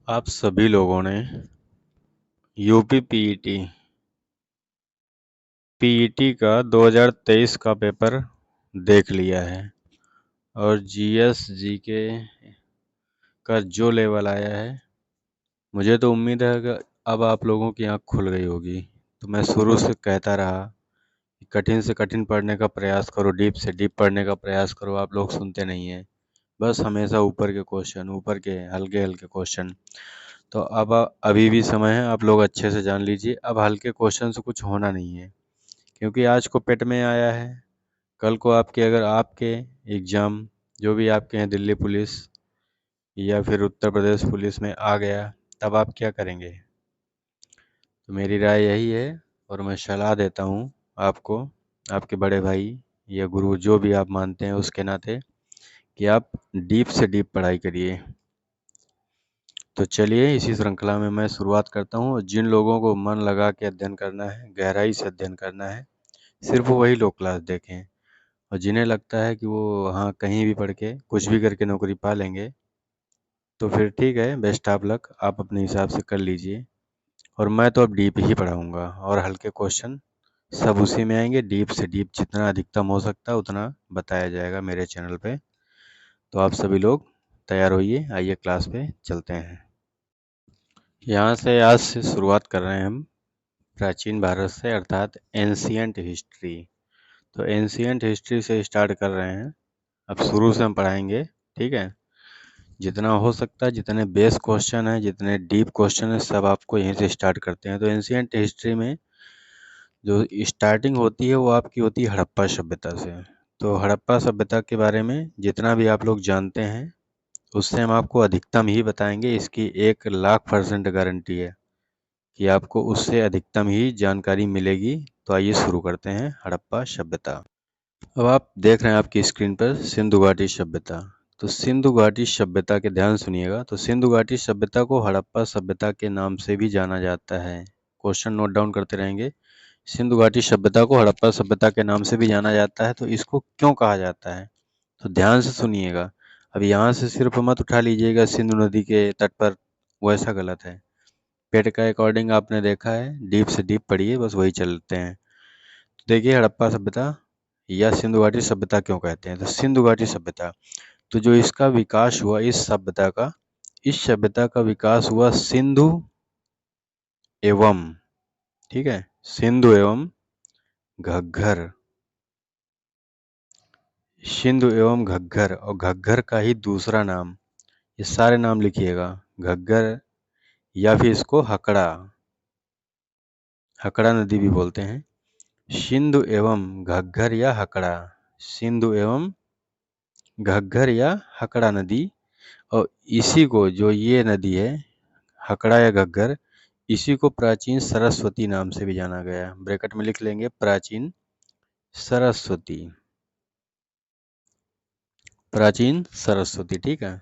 आप सभी लोगों ने यूपी पीईटी का 2023 का पेपर देख लिया है और जीएस जीके का जो लेवल आया है, मुझे तो उम्मीद है कि अब आप लोगों की आँख खुल गई होगी। तो मैं शुरू से कहता रहा कि कठिन से कठिन पढ़ने का प्रयास करो, डीप से डीप पढ़ने का प्रयास करो। आप लोग सुनते नहीं हैं, बस हमेशा ऊपर के क्वेश्चन, ऊपर के हल्के हल्के क्वेश्चन। तो अब अभी भी समय है, आप लोग अच्छे से जान लीजिए, अब हल्के क्वेश्चन से कुछ होना नहीं है, क्योंकि आज को पेट में आया है। कल को आपके अगर आपके एग्ज़ाम जो भी आपके हैं, दिल्ली पुलिस या फिर उत्तर प्रदेश पुलिस में आ गया, तब आप क्या करेंगे? तो मेरी राय यही है और मैं सलाह देता हूँ आपको, आपके बड़े भाई या गुरु जो भी आप मानते हैं उसके नाते, कि आप डीप से डीप पढ़ाई करिए। तो चलिए इसी श्रृंखला में मैं शुरुआत करता हूँ। जिन लोगों को मन लगा के अध्ययन करना है, गहराई से अध्ययन करना है, सिर्फ वही लोग क्लास देखें। और जिन्हें लगता है कि वो हाँ कहीं भी पढ़ के कुछ भी करके नौकरी पा लेंगे, तो फिर ठीक है, बेस्ट ऑफ लक, आप अपने हिसाब से कर लीजिए। और मैं तो अब डीप ही पढ़ाऊँगा और हल्के क्वेश्चन सब उसी में आएंगे। डीप से डीप जितना अधिकतम हो सकता है उतना बताया जाएगा मेरे चैनल पे। तो आप सभी लोग तैयार होइए, आइए क्लास पे चलते हैं। यहाँ से आज से शुरुआत कर रहे हैं हम प्राचीन भारत से, अर्थात एंशियंट हिस्ट्री। तो एंशियंट हिस्ट्री से स्टार्ट कर रहे हैं, अब शुरू से हम पढ़ाएंगे, ठीक है। जितना हो सकता है, जितने बेस क्वेश्चन हैं, जितने डीप क्वेश्चन हैं, सब आपको यहीं से स्टार्ट करते हैं। तो एंशियंट हिस्ट्री में जो स्टार्टिंग होती है वो आपकी होती है हड़प्पा सभ्यता से। तो हड़प्पा सभ्यता के बारे में जितना भी आप लोग जानते हैं, उससे हम आपको अधिकतम ही बताएंगे। इसकी 1,00,000% गारंटी है कि आपको उससे अधिकतम ही जानकारी मिलेगी। तो आइए शुरू करते हैं हड़प्पा सभ्यता। अब आप देख रहे हैं आपकी स्क्रीन पर सिंधु घाटी सभ्यता। तो सिंधु घाटी सभ्यता के ध्यान सुनिएगा। तो सिंधु घाटी सभ्यता को हड़प्पा सभ्यता के नाम से भी जाना जाता है। क्वेश्चन नोट डाउन करते रहेंगे। सिंधु घाटी सभ्यता को हड़प्पा सभ्यता के नाम से भी जाना जाता है। तो इसको क्यों कहा जाता है, तो ध्यान से सुनिएगा। अब यहाँ से सिर्फ मत उठा लीजिएगा सिंधु नदी के तट पर, वैसा गलत है। पेट का अकॉर्डिंग आपने देखा है, डीप से डीप पढ़िए, बस वही चलते हैं। तो देखिए हड़प्पा सभ्यता या सिंधु घाटी सभ्यता क्यों कहते हैं। तो सिंधु घाटी सभ्यता, तो जो इसका विकास हुआ, इस सभ्यता का विकास हुआ सिंधु एवं, ठीक है, सिंधु एवं घग्गर, सिंधु एवं घग्गर, और घग्गर का ही दूसरा नाम, ये सारे नाम लिखिएगा, घग्गर या फिर इसको हकड़ा नदी भी बोलते हैं। सिंधु एवं घग्गर या हकड़ा, सिंधु एवं घग्गर या हकड़ा नदी। और इसी को, जो ये नदी है हकड़ा या घग्गर, इसी को प्राचीन सरस्वती नाम से भी जाना गया। ब्रैकेट में लिख लेंगे प्राचीन सरस्वती, प्राचीन सरस्वती, ठीक है।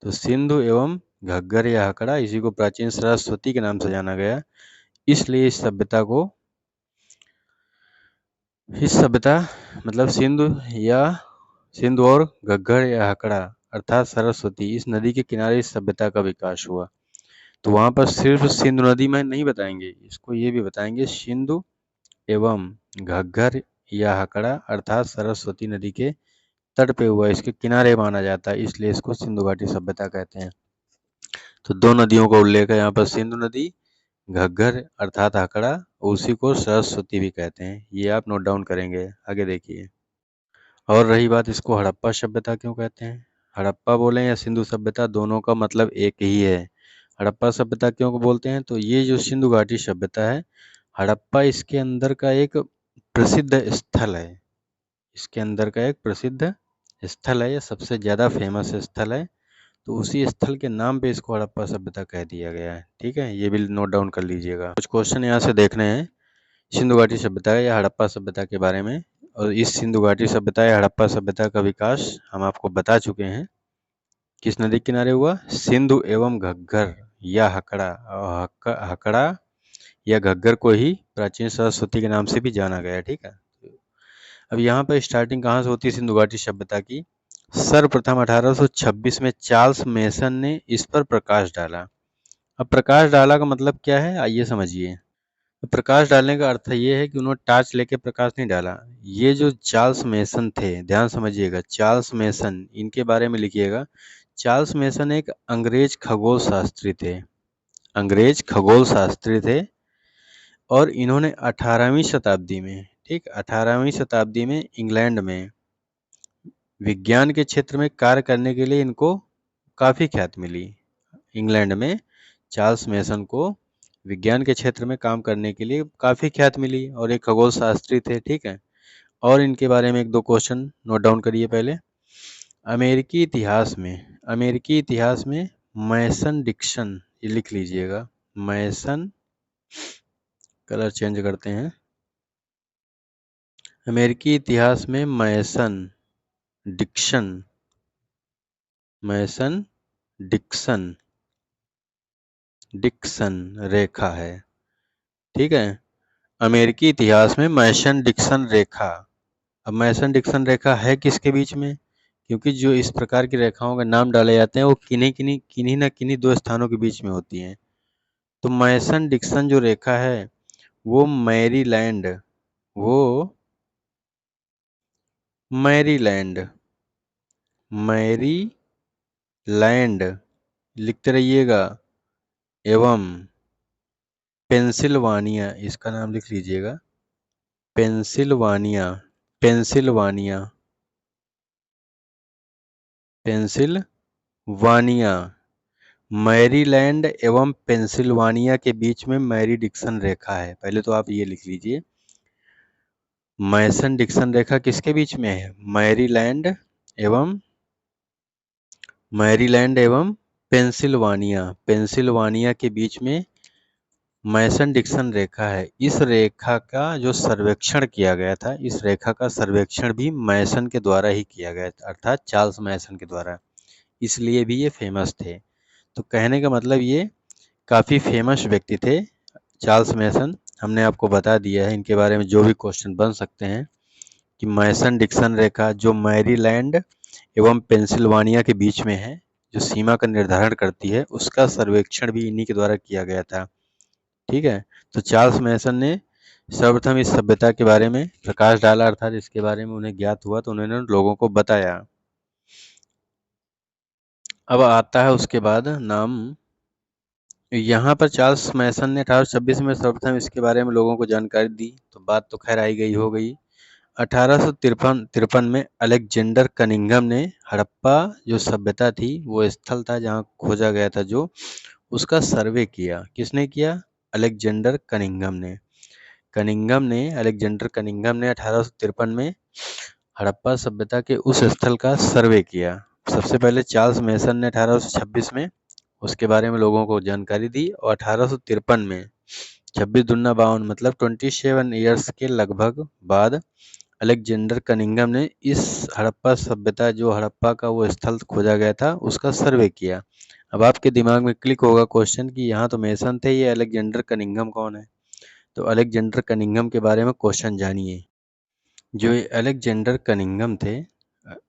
तो सिंधु एवं घग्गर या हकड़ा, इसी को प्राचीन सरस्वती के नाम से जाना गया। इसलिए इस सभ्यता मतलब सिंधु और घग्गर या हकड़ा अर्थात सरस्वती, इस नदी के किनारे इस सभ्यता का विकास हुआ। तो वहां पर सिर्फ सिंधु नदी में नहीं बताएंगे, इसको ये भी बताएंगे सिंधु एवं घग्गर या हकड़ा अर्थात सरस्वती नदी के तट पे हुआ, इसके किनारे माना जाता है, इसलिए इसको सिंधु घाटी सभ्यता कहते हैं। तो दो नदियों का उल्लेख है यहाँ पर, सिंधु नदी, घग्गर अर्थात हकड़ा, उसी को सरस्वती भी कहते हैं। ये आप नोट डाउन करेंगे। आगे देखिए। और रही बात, इसको हड़प्पा सभ्यता क्यों कहते हैं। हड़प्पा बोले या सिंधु सभ्यता, दोनों का मतलब एक ही है। हड़प्पा सभ्यता क्यों बोलते हैं, तो ये जो सिंधु घाटी सभ्यता है, हड़प्पा इसके अंदर का एक प्रसिद्ध स्थल है। इसके अंदर का एक प्रसिद्ध स्थल है, या सबसे ज़्यादा फेमस स्थल है। तो उसी स्थल के नाम पे इसको हड़प्पा सभ्यता कह दिया गया है, ठीक है। ये भी नोट डाउन कर लीजिएगा। कुछ क्वेश्चन यहाँ से देखने हैं सिंधु घाटी सभ्यता या हड़प्पा सभ्यता के बारे में। और इस सिंधु घाटी सभ्यता या हड़प्पा सभ्यता का विकास हम आपको बता चुके हैं। किस नदी किनारे हुआ, सिंधु एवं घग्गर या हकड़ा, और हकड़ा या घग्गर को ही प्राचीन सरस्वती के नाम से भी जाना गया, ठीक है। अब यहाँ पर स्टार्टिंग कहाँ से होती है सिंधु घाटी सभ्यता की। सर्वप्रथम 1826 में चार्ल्स मेसन ने इस पर प्रकाश डाला। अब प्रकाश डाला का मतलब क्या है, आइए समझिए। तो प्रकाश डालने का अर्थ ये है कि उन्होंने टार्च लेके प्रकाश नहीं डाला। ये जो चार्ल्स मेसन थे, ध्यान समझिएगा, चार्ल्स मेसन, इनके बारे में लिखिएगा। चार्ल्स मेसन एक अंग्रेज खगोल शास्त्री थे, अंग्रेज खगोल शास्त्री थे। और इन्होंने 18वीं शताब्दी में, ठीक, 18वीं शताब्दी में इंग्लैंड में विज्ञान के क्षेत्र में कार्य करने के लिए इनको काफ़ी ख्याति मिली। इंग्लैंड में चार्ल्स मेसन को विज्ञान के क्षेत्र में काम करने के लिए काफ़ी ख्याति मिली और एक खगोल शास्त्री थे, ठीक है। और इनके बारे में एक दो क्वेश्चन नोट डाउन करिए पहले। अमेरिकी इतिहास में मैसन डिक्सन, ये लिख लीजिएगा, मैसन, कलर चेंज करते हैं। अमेरिकी इतिहास में मैसन डिक्सन, मैसन डिक्सन, डिक्सन रेखा है, ठीक है। अमेरिकी इतिहास में मैसन डिक्सन रेखा। अब मैसन डिक्सन रेखा है किसके बीच में, क्योंकि जो इस प्रकार की रेखाओं के नाम डाले जाते हैं वो किन्हीं न किन्हीं दो स्थानों के बीच में होती हैं। तो मैसन डिक्सन जो रेखा है वो मैरीलैंड, वो मैरीलैंड, मैरीलैंड लिखते रहिएगा, एवं पेंसिल्वानिया, इसका नाम लिख लीजिएगा, पेंसिल्वानिया, पेंसिल्वानिया, पेंसिल्वानिया, मैरीलैंड एवं पेंसिल्वानिया के बीच में मैरी डिक्सन रेखा है। पहले तो आप ये लिख लीजिए, मैसन डिक्सन रेखा किसके बीच में है, मैरीलैंड एवं पेंसिल्वानिया, पेंसिल्वानिया के बीच में मैसन डिक्सन रेखा है। इस रेखा का जो सर्वेक्षण किया गया था, इस रेखा का सर्वेक्षण भी मैसन के द्वारा ही किया गया था, अर्थात चार्ल्स मैसन के द्वारा, इसलिए भी ये फेमस थे। तो कहने का मतलब ये काफ़ी फेमस व्यक्ति थे चार्ल्स मैसन। हमने आपको बता दिया है इनके बारे में जो भी क्वेश्चन बन सकते हैं, कि मैसन डिक्सन रेखा जो मैरीलैंड एवं पेंसिल्वानिया के बीच में है, जो सीमा का निर्धारण करती है, उसका सर्वेक्षण भी इन्हीं के द्वारा किया गया था, ठीक है। तो चार्ल्स मैसन ने सर्वप्रथम इस सभ्यता के बारे में प्रकाश डाला, अर्थात इसके बारे में उन्हें ज्ञात हुआ तो उन्होंने लोगों को बताया। अब आता है उसके बाद नाम, यहाँ पर चार्ल्स मैसन ने 1826 में सर्वप्रथम इसके बारे में लोगों को जानकारी दी, तो बात तो खैर आई गई हो गई। 1853 में अलेक्जेंडर कनिंघम ने हड़प्पा जो सभ्यता थी, वो स्थल था जहाँ खोजा गया था, जो उसका सर्वे किया। किसने किया, अलेक्जेंडर अलेक्जेंडर कनिंघम ने 1853 में हड़प्पा सभ्यता के उस स्थल का सर्वे किया। सबसे पहले चार्ल्स मैसन ने 1826 में उसके बारे में लोगों को जानकारी दी, और 1853 में 26 दूना 52 मतलब 27 ईयर्स के लगभग बाद अलेक्जेंडर कनिंघम ने इस हड़प्पा सभ्यता, जो हड़प्पा का वो स्थल खोजा गया था, उसका सर्वे किया। अब आपके दिमाग में क्लिक होगा क्वेश्चन कि यहाँ तो मेसन थे, ये अलेक्जेंडर कनिंघम कौन है। तो अलेक्जेंडर कनिंघम के बारे में क्वेश्चन जानिए। जो ये अलेक्जेंडर कनिंघम थे,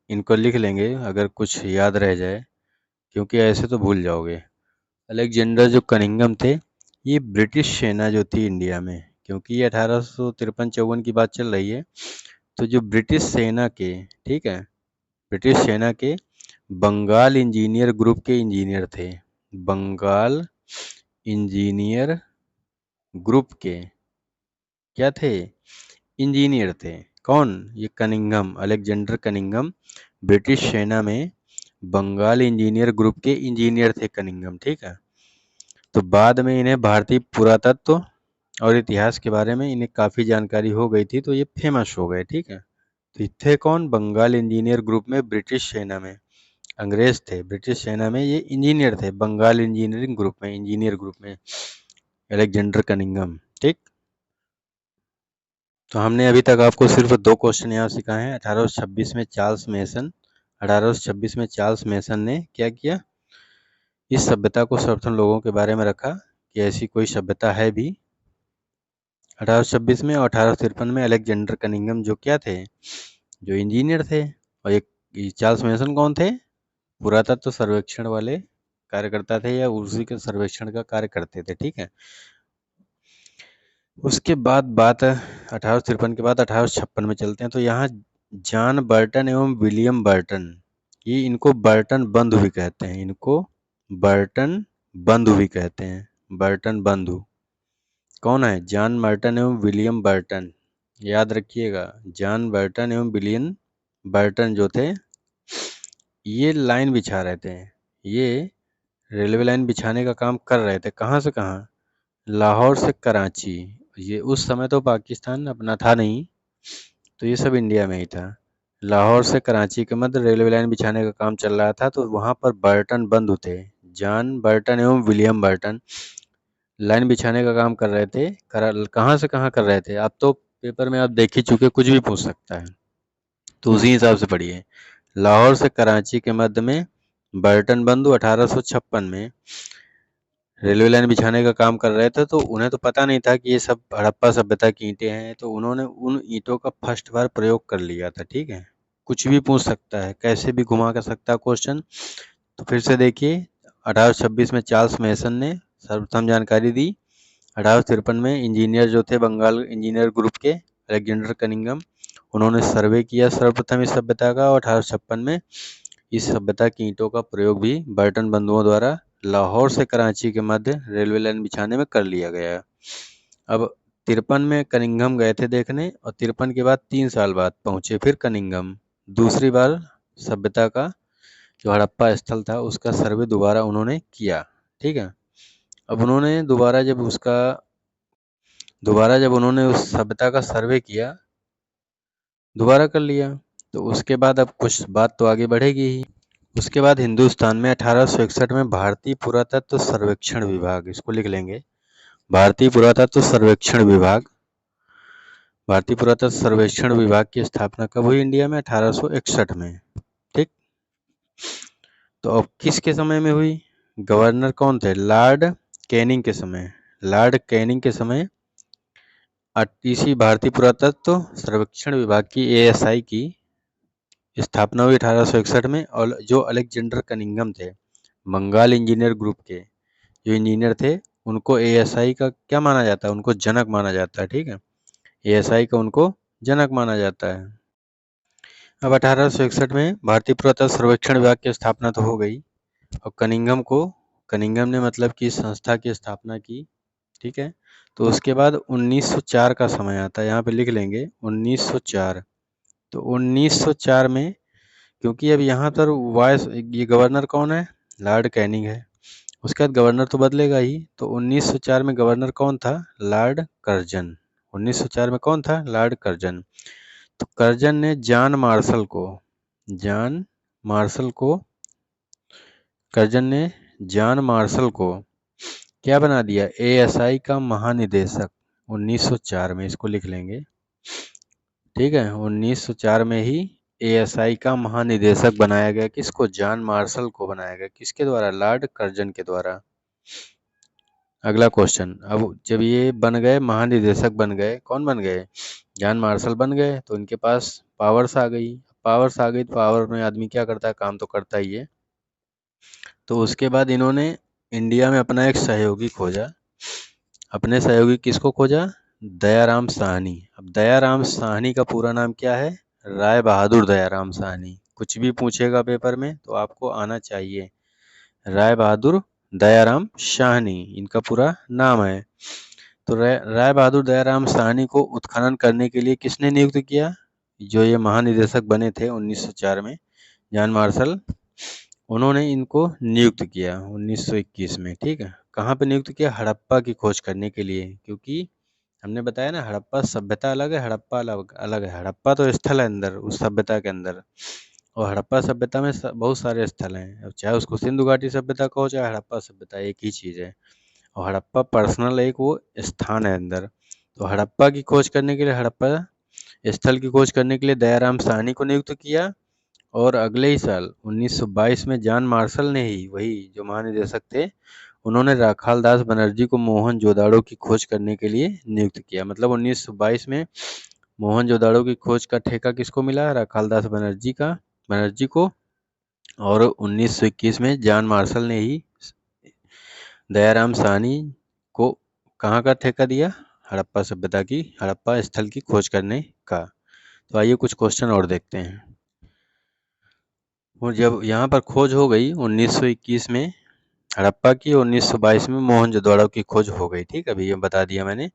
इनको लिख लेंगे अगर कुछ याद रह जाए, क्योंकि ऐसे तो भूल जाओगे। अलेक्जेंडर जो कनिंघम थे, ये ब्रिटिश सेना जो थी इंडिया में, क्योंकि ये 1853-54 की बात चल रही है, तो जो ब्रिटिश सेना के, ठीक है, ब्रिटिश सेना के बंगाल इंजीनियर ग्रुप के इंजीनियर थे, बंगाल इंजीनियर ग्रुप के क्या थे, इंजीनियर थे। कौन, ये कनिंघम, अलेक्जेंडर कनिंघम ब्रिटिश सेना में बंगाल इंजीनियर ग्रुप के इंजीनियर थे कनिंघम, ठीक है। तो बाद में इन्हें भारतीय पुरातत्व और इतिहास के बारे में इन्हें काफ़ी जानकारी हो गई थी, तो ये फेमस हो गए, ठीक है। तो थे कौन, बंगाल इंजीनियर ग्रुप में ब्रिटिश सेना में, अंग्रेज थे, ब्रिटिश सेना में ये इंजीनियर थे, बंगाल इंजीनियरिंग ग्रुप में, इंजीनियर ग्रुप में अलेक्जेंडर कनिंघम, ठीक। तो हमने अभी तक आपको सिर्फ दो क्वेश्चन यहाँ सिखाए हैं। 1826 में चार्ल्स मेसन, 1826 में चार्ल्स मेसन ने क्या किया, इस सभ्यता को सर्वप्रथम लोगों के बारे में रखा कि ऐसी कोई सभ्यता है भी 1826 में। और 1853 में अलेक्जेंडर कनिंघम जो क्या थे, जो इंजीनियर थे। और एक चार्ल्स मेसन कौन थे, पुरातत्व सर्वेक्षण वाले कार्यकर्ता थे या उसी के सर्वेक्षण का कार्य करते थे, ठीक है। उसके बाद बात 1853 के बाद 1856 में चलते हैं। तो यहाँ जॉन बर्टन एवं विलियम बर्टन, ये इनको बर्टन बंधु भी कहते हैं, इनको बर्टन बंधु भी कहते हैं, बर्टन बंधु। कौन है? जॉन बर्टन एवं विलियम बर्टन, याद रखिएगा। जॉन बर्टन एवं विलियम बर्टन जो थे, ये लाइन बिछा रहे थे, ये रेलवे लाइन बिछाने का काम कर रहे थे। कहाँ से कहाँ? लाहौर से कराची। ये उस समय तो पाकिस्तान अपना था नहीं, तो ये सब इंडिया में ही था। लाहौर से कराची के मध्य रेलवे लाइन बिछाने का काम चल रहा था, तो वहाँ पर बर्टन बंधु थे, जॉन बर्टन एवं विलियम बर्टन लाइन बिछाने का काम कर रहे थे। कहाँ से कहाँ कर रहे थे? आप तो पेपर में आप देख ही चुके, कुछ भी पूछ सकता है, तो उसी हिसाब से पढ़िए। लाहौर से कराची के मध्य में बर्टन बंधु 1856 में रेलवे लाइन बिछाने का काम कर रहे थे। तो उन्हें तो पता नहीं था कि ये सब हड़प्पा सभ्यता की ईंटें हैं, तो उन्होंने उन ईंटों का फर्स्ट बार प्रयोग कर लिया था, ठीक है। कुछ भी पूछ सकता है, कैसे भी घुमा कर सकता है क्वेश्चन। तो फिर से देखिए, 1826 में चार्ल्स मेसन ने सर्वप्रथम जानकारी दी। 1853 में इंजीनियर जो थे बंगाल इंजीनियर ग्रुप के अलेक्जेंडर कनिंघम, उन्होंने सर्वे किया सर्वप्रथम इस सभ्यता का। और 1856 में इस सभ्यता की ईंटों का प्रयोग भी बर्टन बंधुओं द्वारा लाहौर से कराची के मध्य रेलवे लाइन बिछाने में कर लिया गया। अब 53 में कनिंघम गए थे देखने, और 53 के बाद 3 साल बाद पहुंचे फिर कनिंघम। दूसरी बार सभ्यता का जो हड़प्पा स्थल था उसका सर्वे दोबारा उन्होंने किया, ठीक है। अब उन्होंने दोबारा जब उन्होंने उस सभ्यता का सर्वे किया, दोबारा कर लिया, तो उसके बाद अब कुछ बात तो आगे बढ़ेगी ही। उसके बाद हिंदुस्तान में 1861 में भारतीय पुरातत्व सर्वेक्षण विभाग, इसको लिख लेंगे, भारतीय पुरातत्व सर्वेक्षण विभाग, भारतीय पुरातत्व सर्वेक्षण विभाग की स्थापना कब हुई इंडिया में? 1861 में, ठीक। तो अब किसके समय में हुई? गवर्नर कौन थे? लॉर्ड कैनिंग के समय। लॉर्ड कैनिंग के समय इसी भारतीय पुरातत्व सर्वेक्षण विभाग की ASI की स्थापना हुई 1861 में। और जो अलेक्जेंडर कनिंघम थे, बंगाल इंजीनियर ग्रुप के जो इंजीनियर थे, उनको ASI का क्या माना जाता है? उनको जनक माना जाता है, ठीक है। ASI का उनको जनक माना जाता है। अब 1861 में भारतीय पुरातत्व सर्वेक्षण विभाग की स्थापना तो हो गई, और कनिंघम ने मतलब कि संस्था की स्थापना की, ठीक है। तो उसके बाद 1904 का समय आता है, यहाँ पे लिख लेंगे 1904। तो 1904 में, क्योंकि अब यहाँ पर ये गवर्नर कौन है? लॉर्ड कैनिंग है। उसके बाद गवर्नर तो बदलेगा ही, तो 1904 में गवर्नर कौन था? Lord Curzon. 1904 में कौन था? Lord Curzon. तो कर्जन ने जॉन मार्शल को क्या बना दिया? ASI का महानिदेशक 1904 में, इसको लिख लेंगे, ठीक है। 1904 में ही ASI का महानिदेशक बनाया गया। किसको? जॉन मार्शल को बनाया गया। किसके द्वारा? लॉर्ड कर्जन के द्वारा। अगला क्वेश्चन, अब जब ये बन गए, महानिदेशक बन गए, कौन बन गए? जॉन मार्शल बन गए, तो इनके पास पावर्स आ गई। तो पावर में आदमी क्या करता है? काम तो करता ही है। तो उसके बाद इन्होंने इंडिया में अपना एक सहयोगी खोजा। अपने सहयोगी किसको खोजा? दयाराम साहनी। अब दयाराम साहनी का पूरा नाम क्या है? राय बहादुर दयाराम साहनी। कुछ भी पूछेगा पेपर में तो आपको आना चाहिए। राय बहादुर दयाराम साहनी इनका पूरा नाम है। तो राय बहादुर दयाराम साहनी को उत्खनन करने के लिए किसने नियुक्त किया? जो ये महानिदेशक बने थे 1904 में, जॉन मार्शल, उन्होंने इनको नियुक्त किया 1921 में, ठीक है। कहाँ पे नियुक्त किया? हड़प्पा की खोज करने के लिए, क्योंकि हमने बताया ना, हड़प्पा सभ्यता अलग है, हड़प्पा अलग है। हड़प्पा तो स्थल है अंदर उस सभ्यता के अंदर, और हड़प्पा सभ्यता में बहुत सारे स्थल हैं। अब चाहे उसको सिंधु घाटी सभ्यता कहो, चाहे हड़प्पा सभ्यता, एक ही चीज़ है। और हड़प्पा पर्सनल एक वो स्थान है अंदर। तो हड़प्पा की खोज करने के लिए, हड़प्पा स्थल की खोज करने के लिए दयाराम साहनी को नियुक्त किया। और अगले ही साल 1922 में जॉन मार्शल ने ही, वही जो महानिदेशक थे, उन्होंने राखाल दास बनर्जी को मोहनजोदाड़ो की खोज करने के लिए नियुक्त किया। मतलब 1922 में मोहनजोदाड़ो की खोज का ठेका किसको मिला? राखाल दास बनर्जी को। और 1921 में जॉन मार्शल ने ही दयाराम साहनी को कहाँ का ठेका दिया? हड़प्पा सभ्यता की, हड़प्पा स्थल की खोज करने का। तो आइए कुछ क्वेश्चन और देखते हैं। और जब यहाँ पर खोज हो गई 1921 में हड़प्पा की, 1922 में मोहनजोदड़ो की खोज हो गई। ठीक, अभी ये बता दिया मैंने।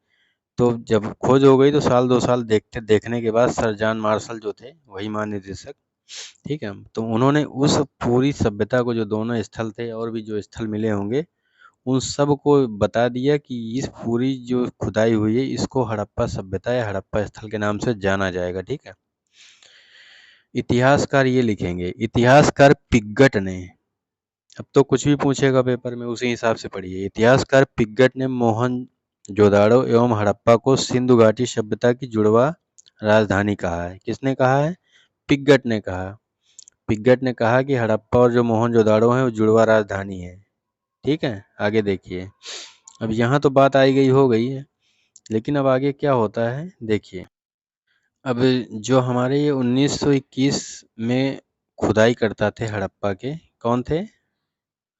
तो जब खोज हो गई तो साल 2 साल देखने के बाद सर जॉन मार्शल जो थे, वही महानिदेशक, ठीक है, तो उन्होंने उस पूरी सभ्यता को, जो दोनों स्थल थे और भी जो स्थल मिले होंगे, उन सब को बता दिया कि इस पूरी जो खुदाई हुई है इसको हड़प्पा सभ्यता या हड़प्पा स्थल के नाम से जाना जाएगा। ठीक है। इतिहासकार ये लिखेंगे, इतिहासकार पिग्गट ने, अब तो कुछ भी पूछेगा पेपर में उसी हिसाब से पढ़िए। इतिहासकार पिग्गट ने मोहनजोदाड़ो एवं हड़प्पा को सिंधु घाटी सभ्यता की जुड़वा राजधानी कहा है। किसने कहा है? पिग्गट ने कहा। पिग्गट ने कहा कि हड़प्पा और जो मोहनजोदाड़ो है वो जुड़वा राजधानी है। ठीक है, आगे देखिए। अब यहाँ तो बात आई गई हो गई है, लेकिन अब आगे क्या होता है देखिए। अब जो हमारे ये 1921 में खुदाई करता थे हड़प्पा के, कौन थे?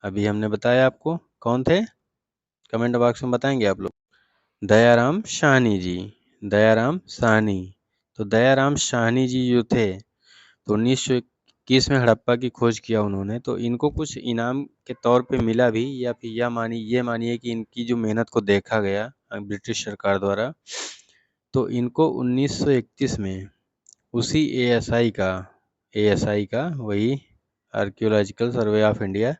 अभी हमने बताया आपको, कौन थे? कमेंट बॉक्स में बताएंगे आप लोग। दयाराम साहनी जी, दयाराम साहनी। तो दयाराम साहनी जी जो थे, तो 1921 में हड़प्पा की खोज किया उन्होंने, तो इनको कुछ इनाम के तौर पे मिला भी, या फिर ये मानिए कि इनकी जो मेहनत को देखा गया ब्रिटिश सरकार द्वारा, तो इनको 1931 में उसी एएसआई का वही archaeological survey of India,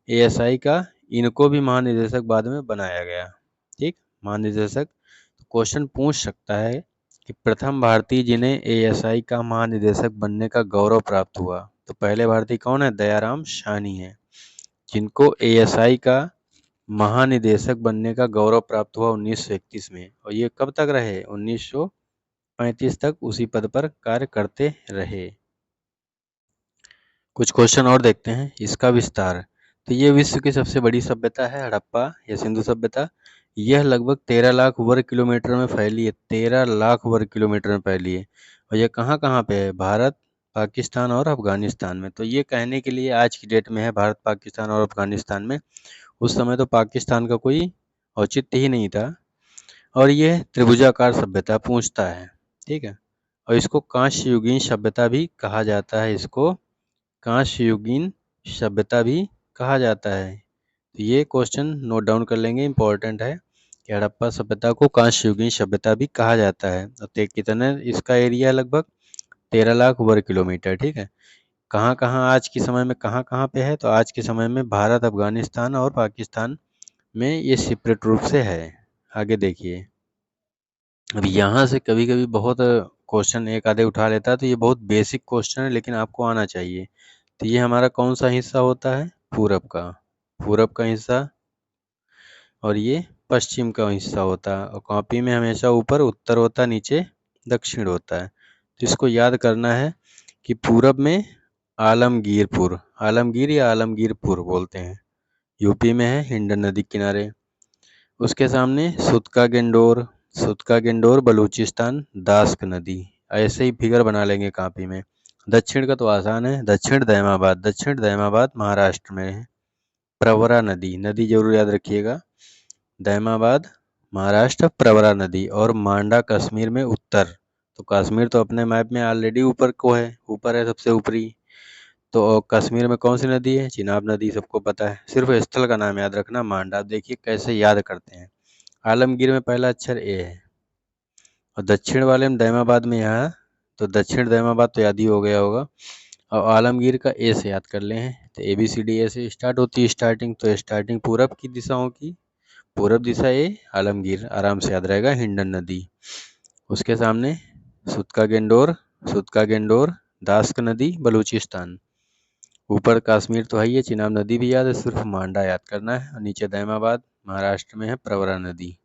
ASI का, इनको भी महानिदेशक बाद में बनाया गया। ठीक, महानिदेशक। क्वेश्चन पूछ सकता है कि प्रथम भारतीय जिन्हें एएसआई का महानिदेशक बनने का गौरव प्राप्त हुआ, तो पहले भारतीय कौन है? दयाराम साहनी है, जिनको एएसआई का महानिदेशक बनने का गौरव प्राप्त हुआ 1931 में। और ये कब तक रहे? 1935 तक उसी पद पर कार्य करते रहे। कुछ क्वेश्चन और देखते हैं। इसका विस्तार, तो ये विश्व की सबसे बड़ी सभ्यता है हड़प्पा या सिंधु सभ्यता। यह लगभग 13 लाख वर्ग किलोमीटर में फैली है, 13 लाख वर्ग किलोमीटर में फैली है। और यह कहाँ कहाँ पे है? भारत, पाकिस्तान और अफगानिस्तान में। तो ये कहने के लिए आज की डेट में है भारत, पाकिस्तान और अफगानिस्तान में। उस समय तो पाकिस्तान का कोई औचित्य ही नहीं था। और ये त्रिभुजाकार सभ्यता पूछता है। ठीक है, और इसको कांस्य युगीन सभ्यता भी कहा जाता है, इसको कांस्य युगीन सभ्यता भी कहा जाता है। तो ये क्वेश्चन नोट डाउन कर लेंगे, इंपॉर्टेंट है कि हड़प्पा सभ्यता को कांस्य युगीन सभ्यता भी कहा जाता है। तो कितने इसका एरिया? लगभग 13 लाख वर्ग किलोमीटर। ठीक है, कहाँ कहाँ आज के समय में कहाँ कहाँ पे है? तो आज के समय में भारत, अफगानिस्तान और पाकिस्तान में ये सेपरेट रूप से है। आगे देखिए। अब यहाँ से कभी कभी बहुत क्वेश्चन एक आधे उठा लेता है, तो ये बहुत बेसिक क्वेश्चन है, लेकिन आपको आना चाहिए। तो ये हमारा कौन सा हिस्सा होता है? पूरब का, पूरब का हिस्सा, और ये पश्चिम का हिस्सा होता है। और कॉपी में हमेशा ऊपर उत्तर होता है, नीचे दक्षिण होता है। तो इसको याद करना है कि पूरब में आलमगीरपुर, आलमगीर या आलमगीरपुर बोलते हैं, यूपी में है, हिंडन नदी किनारे। उसके सामने सुतका गेंडोर बलूचिस्तान, दास्क नदी। ऐसे ही फिगर बना लेंगे कॉपी में। दक्षिण का तो आसान है, दक्षिण दैमाबाद महाराष्ट्र में है। प्रवरा नदी, नदी जरूर याद रखिएगा, दैमाबाद महाराष्ट्र, प्रवरा नदी। और मांडा कश्मीर में उत्तर। तो कश्मीर तो अपने मैप में ऑलरेडी ऊपर को है, ऊपर है सबसे ऊपरी। तो कश्मीर में कौन सी नदी है? चिनाब नदी, सबको पता है। सिर्फ स्थल का नाम याद रखना, मांडा। देखिए कैसे याद करते हैं। आलमगीर में पहला अक्षर ए है, और दक्षिण वाले में दैमाबाद में यहाँ, तो दक्षिण दैमाबाद तो याद ही हो गया होगा। और आलमगीर का ए से याद कर ले हैं, तो ABCD ए से स्टार्ट होती है स्टार्टिंग। तो स्टार्टिंग पूरब की दिशाओं की, पूरब दिशा ए, आलमगीर आराम से याद रहेगा, हिंडन नदी। उसके सामने सुतका गेंडोर, दास्क नदी, बलूचिस्तान। ऊपर कश्मीर तो है ही है, चिनाब नदी भी याद है, सिर्फ मांडा याद करना है। और नीचे दैमाबाद महाराष्ट्र में है, प्रवरा नदी।